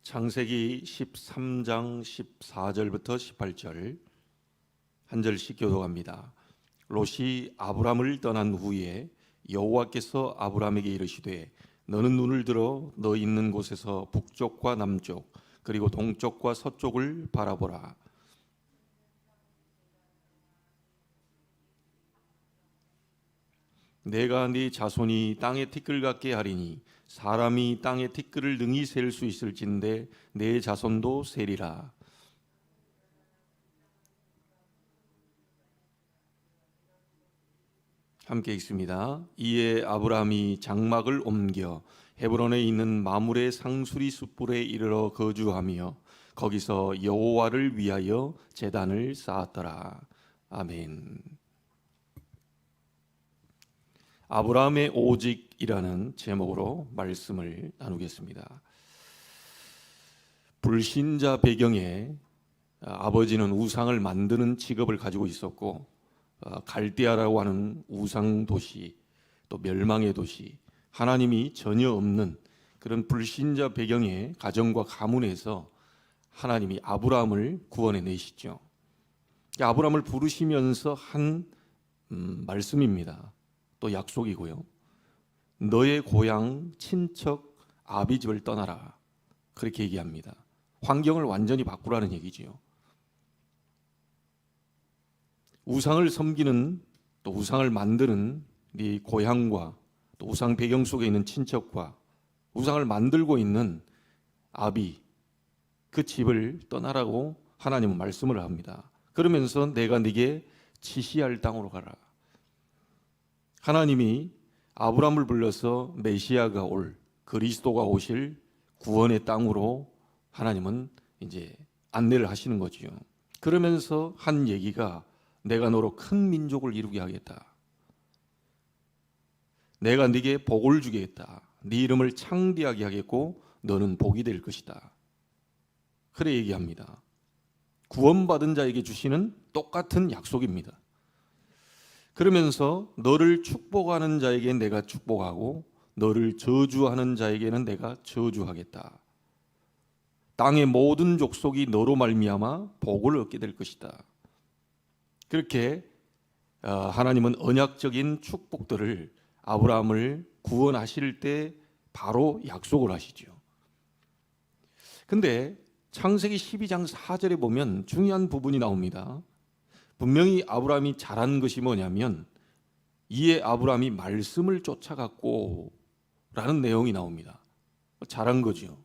창세기 13장 14절부터 18절 한 절씩 교독합니다. 롯이 아브람을 떠난 후에 여호와께서 아브람에게 이르시되 너는 눈을 들어 너 있는 곳에서 북쪽과 남쪽 그리고 동쪽과 서쪽을 바라보라. 내가 네 자손이 땅의 티끌 같게 하리니 사람이 땅의 티끌을 능히 셀 수 있을진데 내 자손도 세리라. 함께 읽습니다. 이에 아브라함이 장막을 옮겨 헤브론에 있는 마므레 상수리 숯불에 이르러 거주하며 거기서 여호와를 위하여 제단을 쌓았더라. 아멘. 아브라함의 오직이라는 제목으로 말씀을 나누겠습니다. 불신자 배경에 아버지는 우상을 만드는 직업을 가지고 있었고 갈대아라고 하는 우상 도시, 또 멸망의 도시, 하나님이 전혀 없는 그런 불신자 배경의 가정과 가문에서 하나님이 아브라함을 구원해 내시죠. 아브라함을 부르시면서 한 말씀입니다. 또 약속이고요. 너의 고향 친척 아비 집을 떠나라, 그렇게 얘기합니다. 환경을 완전히 바꾸라는 얘기지요. 우상을 섬기는, 또 우상을 만드는 네 고향과 또 우상 배경 속에 있는 친척과 우상을 만들고 있는 아비, 그 집을 떠나라고 하나님은 말씀을 합니다. 그러면서 내가 네게 지시할 땅으로 가라. 하나님이 아브라함을 불러서 메시아가 올, 그리스도가 오실 구원의 땅으로 하나님은 이제 안내를 하시는 거지요. 그러면서 한 얘기가 내가 너로 큰 민족을 이루게 하겠다. 내가 네게 복을 주겠다. 네 이름을 창대하게 하겠고 너는 복이 될 것이다. 그래 얘기합니다. 구원받은 자에게 주시는 똑같은 약속입니다. 그러면서 너를 축복하는 자에게는 내가 축복하고 너를 저주하는 자에게는 내가 저주하겠다. 땅의 모든 족속이 너로 말미암아 복을 얻게 될 것이다. 그렇게 하나님은 언약적인 축복들을 아브라함을 구원하실 때 바로 약속을 하시죠. 근데 창세기 12장 4절에 보면 중요한 부분이 나옵니다. 분명히 아브라함이 잘한 것이 뭐냐면 이에 아브라함이 말씀을 쫓아갔고 라는 내용이 나옵니다. 잘한 거죠.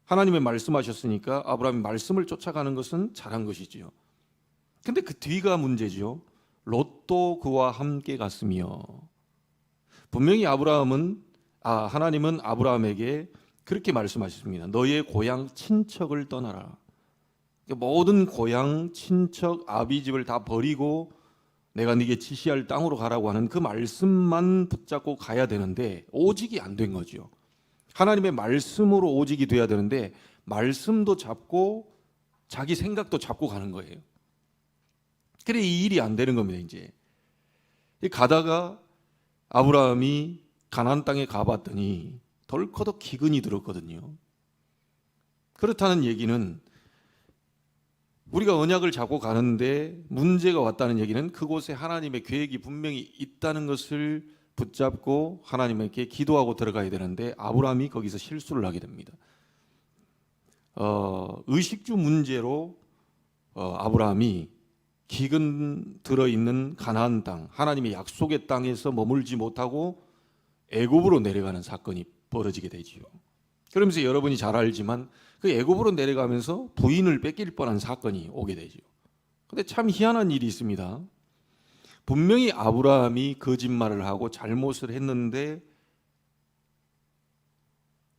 하나님의 말씀하셨으니까 아브라함이 말씀을 쫓아가는 것은 잘한 것이지요. 근데 그 뒤가 문제죠. 롯도 그와 함께 갔으며, 분명히 하나님은 아브라함에게 그렇게 말씀하셨습니다. 너의 고향 친척을 떠나라. 모든 고향 친척 아비 집을 다 버리고 내가 네게 지시할 땅으로 가라고 하는 그 말씀만 붙잡고 가야 되는데 오직이 안 된 거죠. 하나님의 말씀으로 오직이 돼야 되는데 말씀도 잡고 자기 생각도 잡고 가는 거예요. 그래 이 일이 안 되는 겁니다. 이제 가다가 아브라함이 가나안 땅에 가봤더니 덜커덕 기근이 들었거든요. 그렇다는 얘기는 우리가 언약을 잡고 가는데 문제가 왔다는 얘기는 그곳에 하나님의 계획이 분명히 있다는 것을 붙잡고 하나님께 기도하고 들어가야 되는데 아브라함이 거기서 실수를 하게 됩니다. 의식주 문제로 아브라함이 기근 들어있는 가나안 땅, 하나님의 약속의 땅에서 머물지 못하고 애굽으로 내려가는 사건이 벌어지게 되지요. 그러면서 여러분이 잘 알지만 그 애굽으로 내려가면서 부인을 뺏길 뻔한 사건이 오게 되죠. 근데 참 희한한 일이 있습니다. 분명히 아브라함이 거짓말을 하고 잘못을 했는데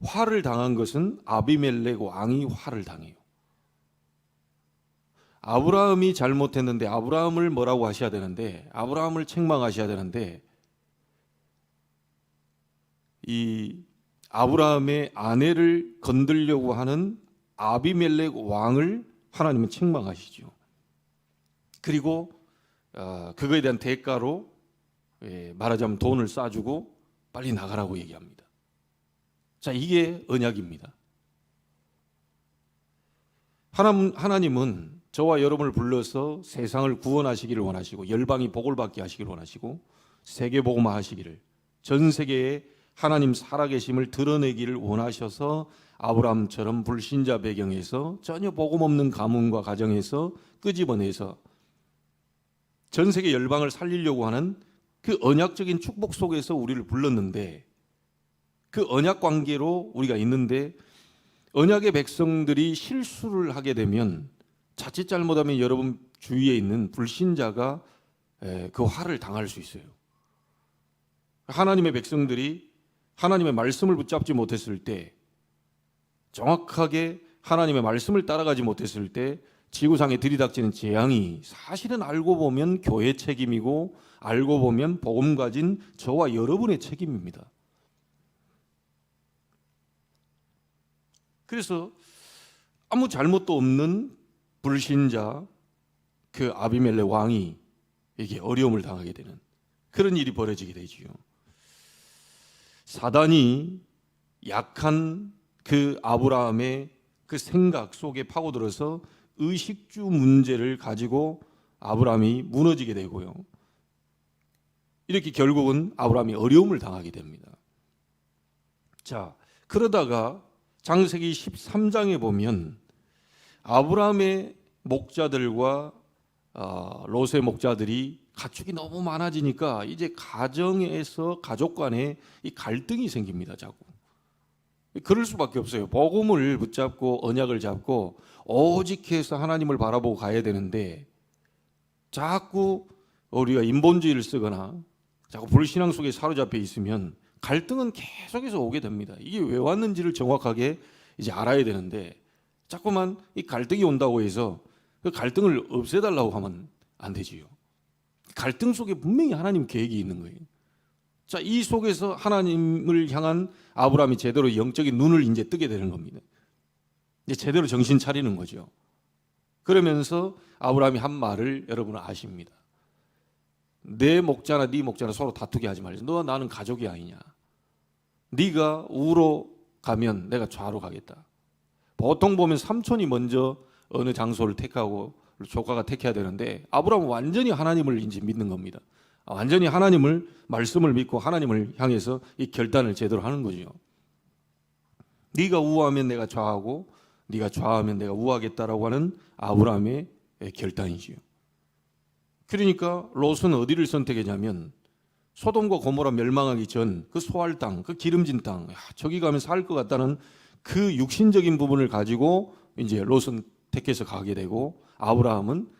화를 당한 것은 아비멜렉 왕이 화를 당해요. 아브라함이 잘못했는데 아브라함을 뭐라고 하셔야 되는데, 아브라함을 책망하셔야 되는데 이 아브라함의 아내를 건들려고 하는 아비멜렉 왕을 하나님은 책망하시죠. 그리고 그거에 대한 대가로 말하자면 돈을 싸주고 빨리 나가라고 얘기합니다. 자, 이게 언약입니다. 하나님은 저와 여러분을 불러서 세상을 구원하시기를 원하시고 열방이 복을 받게 하시기를 원하시고 세계복음화 하시기를, 전 세계에 하나님 살아계심을 드러내기를 원하셔서 아브라함처럼 불신자 배경에서 전혀 복음 없는 가문과 가정에서 끄집어내서 전 세계 열방을 살리려고 하는 그 언약적인 축복 속에서 우리를 불렀는데, 그 언약 관계로 우리가 있는데 언약의 백성들이 실수를 하게 되면, 자칫 잘못하면 여러분 주위에 있는 불신자가 그 화를 당할 수 있어요. 하나님의 백성들이 하나님의 말씀을 붙잡지 못했을 때, 정확하게 하나님의 말씀을 따라가지 못했을 때 지구상에 들이닥치는 재앙이 사실은 알고 보면 교회 책임이고 알고 보면 복음 가진 저와 여러분의 책임입니다. 그래서 아무 잘못도 없는 불신자 그 아비멜렉 왕이 이게 어려움을 당하게 되는 그런 일이 벌어지게 되지요. 사단이 약한 그 아브라함의 그 생각 속에 파고들어서 의식주 문제를 가지고 아브라함이 무너지게 되고요. 이렇게 결국은 아브라함이 어려움을 당하게 됩니다. 자, 그러다가 창세기 13장에 보면 아브라함의 목자들과 롯의 목자들이 가축이 너무 많아지니까 이제 가정에서 가족 간에 이 갈등이 생깁니다. 자꾸 그럴 수밖에 없어요. 복음을 붙잡고 언약을 잡고 오직해서 하나님을 바라보고 가야 되는데, 자꾸 우리가 인본주의를 쓰거나 자꾸 불신앙 속에 사로잡혀 있으면 갈등은 계속해서 오게 됩니다. 이게 왜 왔는지를 정확하게 이제 알아야 되는데, 자꾸만 이 갈등이 온다고 해서 그 갈등을 없애달라고 하면 안 되지요. 갈등 속에 분명히 하나님 계획이 있는 거예요. 자, 이 속에서 하나님을 향한 아브라함이 제대로 영적인 눈을 이제 뜨게 되는 겁니다. 이제 제대로 정신 차리는 거죠. 그러면서 아브라함이 한 말을 여러분은 아십니다. 내 목자나 네 목자나 서로 다투게 하지 말자. 너와 나는 가족이 아니냐. 네가 우로 가면 내가 좌로 가겠다. 보통 보면 삼촌이 먼저 어느 장소를 택하고 조카가 택해야 되는데, 아브라함은 완전히 하나님을 이제 믿는 겁니다. 완전히 하나님을, 말씀을 믿고 하나님을 향해서 이 결단을 제대로 하는 거죠. 네가 우하면 내가 좌하고 네가 좌하면 내가 우하겠다라고 하는 아브라함의 결단이지요. 그러니까 롯은 어디를 선택했냐면 소돔과 고모라 멸망하기 전 그 소할 땅, 그 기름진 땅, 저기 가면 살 것 같다는 그 육신적인 부분을 가지고 이제 롯은 택해서 가게 되고, 아브라함은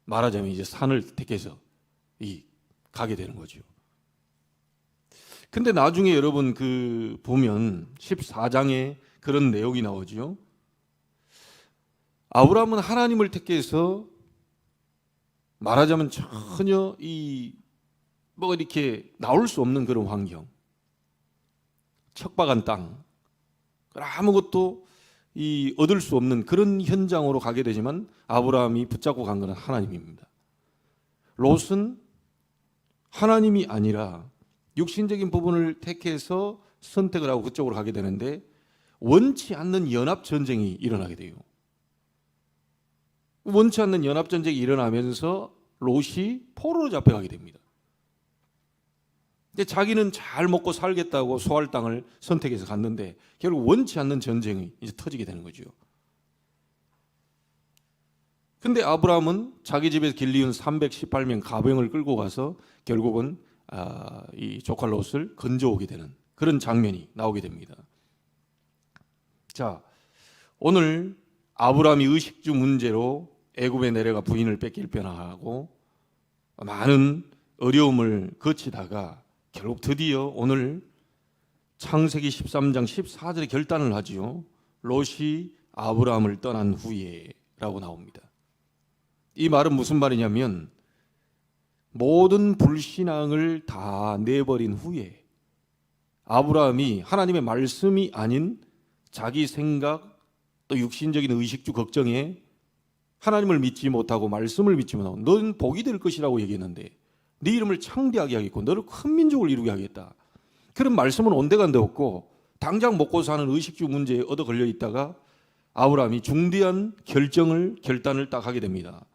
말하자면 이제 산을 택해서 가게 되는 거죠. 근데 나중에 여러분 그 보면 14장에 그런 내용이 나오죠. 아브라함은 하나님을 택해서 말하자면 전혀 뭐 이렇게 나올 수 없는 그런 환경, 척박한 땅, 아무것도 얻을 수 없는 그런 현장으로 가게 되지만 아브라함이 붙잡고 간 것은 하나님입니다. 롯은 하나님이 아니라 육신적인 부분을 택해서 선택을 하고 그쪽으로 가게 되는데, 원치 않는 연합전쟁이 일어나게 돼요. 원치 않는 연합전쟁이 일어나면서 롯이 포로로 잡혀가게 됩니다. 근데 자기는 잘 먹고 살겠다고 소할 땅을 선택해서 갔는데 결국 원치 않는 전쟁이 이제 터지게 되는 거죠. 근데 아브라함은 자기 집에서 길리운 318명 가병을 끌고 가서 결국은 이 조카 롯을 건져오게 되는 그런 장면이 나오게 됩니다. 자, 오늘 아브라함이 의식주 문제로 애굽에 내려가 부인을 뺏길 뻔하고 많은 어려움을 거치다가 결국 드디어 오늘 창세기 13장 14절에 결단을 하지요. 롯이 아브라함을 떠난 후에 라고 나옵니다. 이 말은 무슨 말이냐면 모든 불신앙을 다 내버린 후에 아브라함이 하나님의 말씀이 아닌 자기 생각 또 육신적인 의식주 걱정에 하나님을 믿지 못하고 말씀을 믿지 못하고 넌 복이 될 것이라고 얘기했는데 네 이름을 창대하게 하겠고 너를 큰 민족을 이루게 하겠다. 그런 말씀은 온데간데 없고 당장 먹고 사는 의식주 문제에 얻어 걸려 있다가 아브라함이 중대한 결단을 딱 하게 됩니다.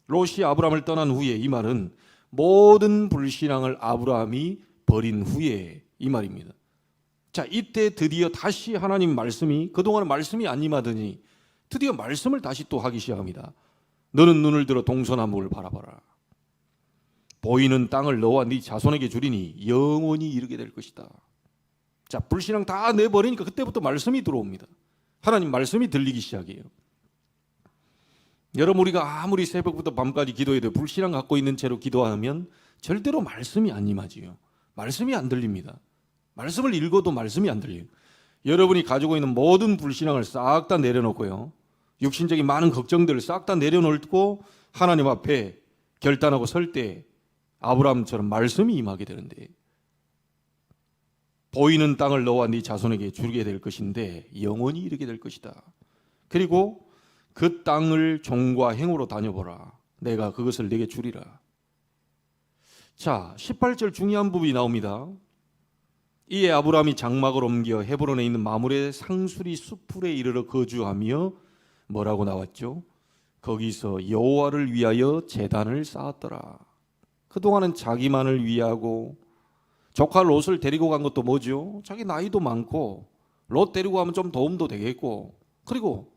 롯이 아브라함을 떠난 후에, 이 말은 모든 불신앙을 아브라함이 버린 후에 이 말입니다. 자, 이때 드디어 다시 하나님 말씀이, 그동안은 말씀이 안 임하더니 드디어 말씀을 다시 또 하기 시작합니다. 너는 눈을 들어 동서남북을 바라봐라. 보이는 땅을 너와 네 자손에게 주리니 영원히 이르게 될 것이다. 자, 불신앙 다 내버리니까 그때부터 말씀이 들어옵니다. 하나님 말씀이 들리기 시작해요. 여러분, 우리가 아무리 새벽부터 밤까지 기도해도 불신앙 갖고 있는 채로 기도하면 절대로 말씀이 안 임하지요. 말씀이 안 들립니다. 말씀을 읽어도 말씀이 안 들려요. 여러분이 가지고 있는 모든 불신앙을 싹 다 내려놓고요, 육신적인 많은 걱정들을 싹 다 내려놓고 하나님 앞에 결단하고 설 때 아브라함처럼 말씀이 임하게 되는데, 보이는 땅을 너와 네 자손에게 주게 될 것인데 영원히 이르게 될 것이다. 그리고 그 땅을 종과 행으로 다녀보라. 내가 그것을 네게 주리라. 자, 18절 중요한 부분이 나옵니다. 이에 아브라함이 장막을 옮겨 헤브론에 있는 마므레 상수리 수풀에 이르러 거주하며 뭐라고 나왔죠? 거기서 여호와를 위하여 제단을 쌓았더라. 그동안은 자기만을 위하고, 조카 롯을 데리고 간 것도 뭐죠? 자기 나이도 많고 롯 데리고 가면 좀 도움도 되겠고, 그리고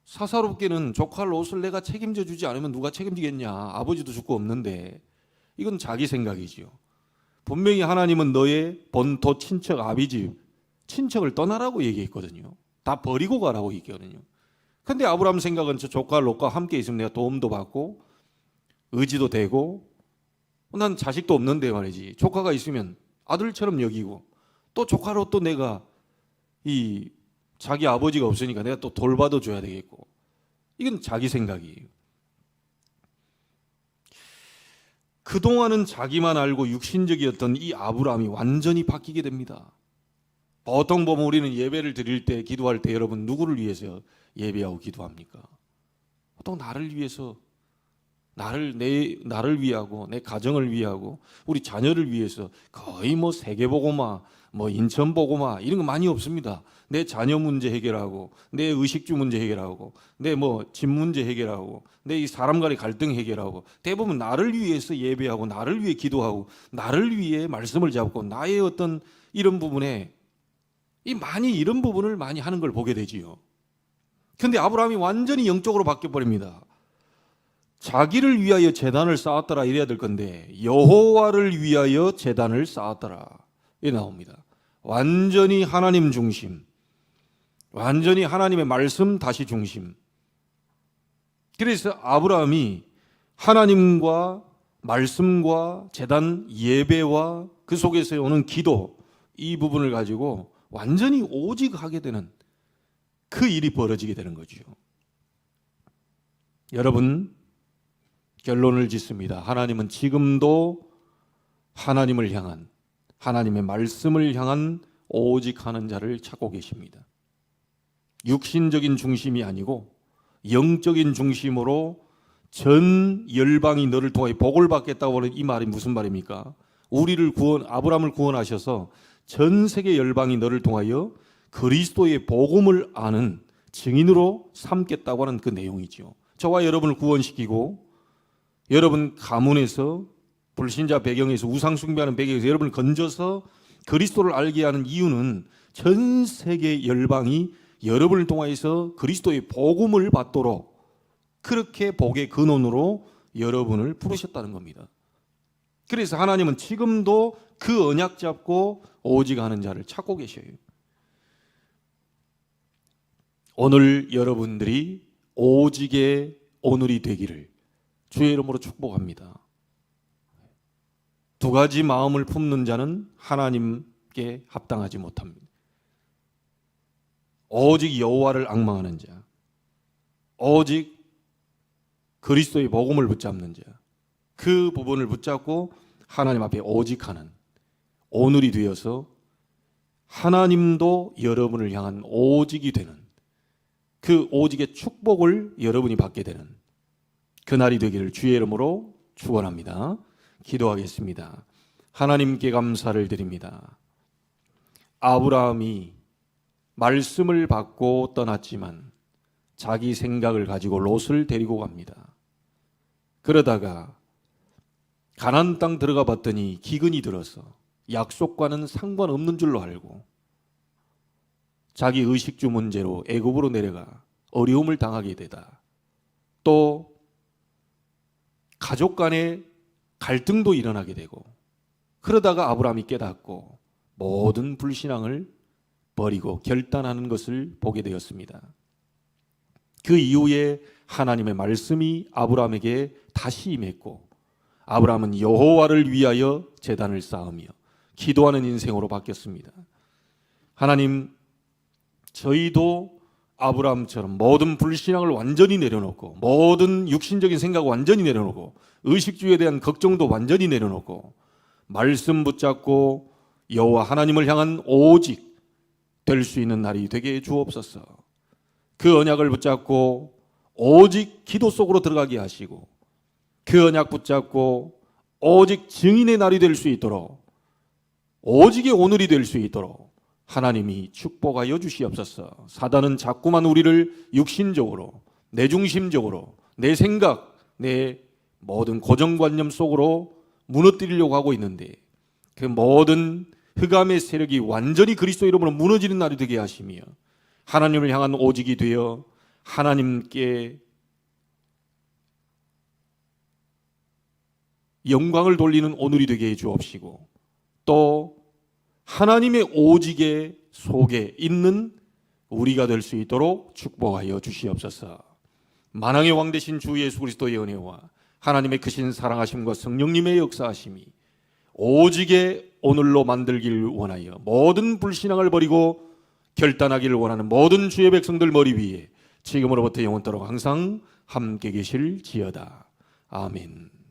사사롭게는 조카 롯을 내가 책임져 주지 않으면 누가 책임지겠냐, 아버지도 죽고 없는데. 이건 자기 생각이지요. 분명히 하나님은 너의 본토 친척 아비집 친척을 떠나라고 얘기했거든요. 다 버리고 가라고 얘기했거든요. 근데 아브라함 생각은 저 조카 롯과 함께 있으면 내가 도움도 받고 의지도 되고, 난 자식도 없는데 말이지, 조카가 있으면 아들처럼 여기고, 또 조카 롯도 내가 이 자기 아버지가 없으니까 내가 또 돌봐도 줘야 되겠고, 이건 자기 생각이에요. 그동안은 자기만 알고 육신적이었던 이 아브라함이 완전히 바뀌게 됩니다. 보통 보면 우리는 예배를 드릴 때, 기도할 때 여러분 누구를 위해서 예배하고 기도합니까? 보통 나를 위해서, 나를 위하고 내 가정을 위하고 우리 자녀를 위해서, 거의 뭐 세계보고마, 뭐 인천보고마 이런 거 많이 없습니다. 내 자녀 문제 해결하고, 내 의식주 문제 해결하고, 내 뭐 집 문제 해결하고, 내 이 사람 간의 갈등 해결하고, 대부분 나를 위해서 예배하고, 나를 위해 기도하고, 나를 위해 말씀을 잡고, 나의 어떤 이런 부분에 이런 부분을 많이 하는 걸 보게 되지요. 그런데 아브라함이 완전히 영적으로 바뀌어 버립니다. 자기를 위하여 제단을 쌓았더라 이래야 될 건데 여호와를 위하여 제단을 쌓았더라 이 나옵니다. 완전히 하나님 중심, 완전히 하나님의 말씀 다시 중심. 그래서 아브라함이 하나님과 말씀과 제단 예배와 그 속에서 오는 기도, 이 부분을 가지고 완전히 오직 하게 되는 그 일이 벌어지게 되는 거죠. 여러분, 결론을 짓습니다. 하나님은 지금도 하나님을 향한, 하나님의 말씀을 향한 오직 하는 자를 찾고 계십니다. 육신적인 중심이 아니고 영적인 중심으로 전 열방이 너를 통해 복을 받겠다고 하는 이 말이 무슨 말입니까? 아브라함을 구원하셔서 전 세계 열방이 너를 통하여 그리스도의 복음을 아는 증인으로 삼겠다고 하는 그 내용이죠. 저와 여러분을 구원시키고, 여러분 가문에서, 불신자 배경에서, 우상 숭배하는 배경에서 여러분을 건져서 그리스도를 알게 하는 이유는 전 세계 열방이 여러분을 통하여서 그리스도의 복음을 받도록, 그렇게 복의 근원으로 여러분을 부르셨다는 겁니다. 그래서 하나님은 지금도 그 언약 잡고 오직 하는 자를 찾고 계셔요. 오늘 여러분들이 오직의 오늘이 되기를 주의 이름으로 축복합니다. 두 가지 마음을 품는 자는 하나님께 합당하지 못합니다. 오직 여호와를 앙망하는 자, 오직 그리스도의 복음을 붙잡는 자, 그 부분을 붙잡고 하나님 앞에 오직하는 오늘이 되어서 하나님도 여러분을 향한 오직이 되는, 그 오직의 축복을 여러분이 받게 되는 그날이 되기를 주의 이름으로 축원합니다. 기도하겠습니다. 하나님께 감사를 드립니다. 아브라함이 말씀을 받고 떠났지만 자기 생각을 가지고 롯을 데리고 갑니다. 그러다가 가나안 땅 들어가 봤더니 기근이 들어서 약속과는 상관없는 줄로 알고 자기 의식주 문제로 애굽으로 내려가 어려움을 당하게 되다. 또 가족 간의 갈등도 일어나게 되고, 그러다가 아브라함이 깨닫고 모든 불신앙을 버리고 결단하는 것을 보게 되었습니다. 그 이후에 하나님의 말씀이 아브라함에게 다시 임했고, 아브라함은 여호와를 위하여 제단을 쌓으며 기도하는 인생으로 바뀌었습니다. 하나님, 저희도 아브라함처럼 모든 불신앙을 완전히 내려놓고, 모든 육신적인 생각을 완전히 내려놓고, 의식주에 대한 걱정도 완전히 내려놓고, 말씀 붙잡고 여호와 하나님을 향한 오직 될 수 있는 날이 되게 해 주옵소서. 그 언약을 붙잡고 오직 기도 속으로 들어가게 하시고, 그 언약 붙잡고 오직 증인의 날이 될 수 있도록, 오직의 오늘이 될 수 있도록 하나님이 축복하여 주시옵소서. 사단은 자꾸만 우리를 육신적으로, 내 중심적으로, 내 생각, 내 모든 고정관념 속으로 무너뜨리려고 하고 있는데, 그 모든 흑암의 세력이 완전히 그리스도 이름으로 무너지는 날이 되게 하시며, 하나님을 향한 오직이 되어 하나님께 영광을 돌리는 오늘이 되게 해 주옵시고, 또 하나님의 오직의 속에 있는 우리가 될 수 있도록 축복하여 주시옵소서. 만왕의 왕 되신 주 예수 그리스도의 은혜와 하나님의 크신 사랑하심과 성령님의 역사하심이 오직의 오늘로 만들길 원하여 모든 불신앙을 버리고 결단하기를 원하는 모든 주의 백성들 머리 위에 지금으로부터 영원토록 항상 함께 계실지어다. 아멘.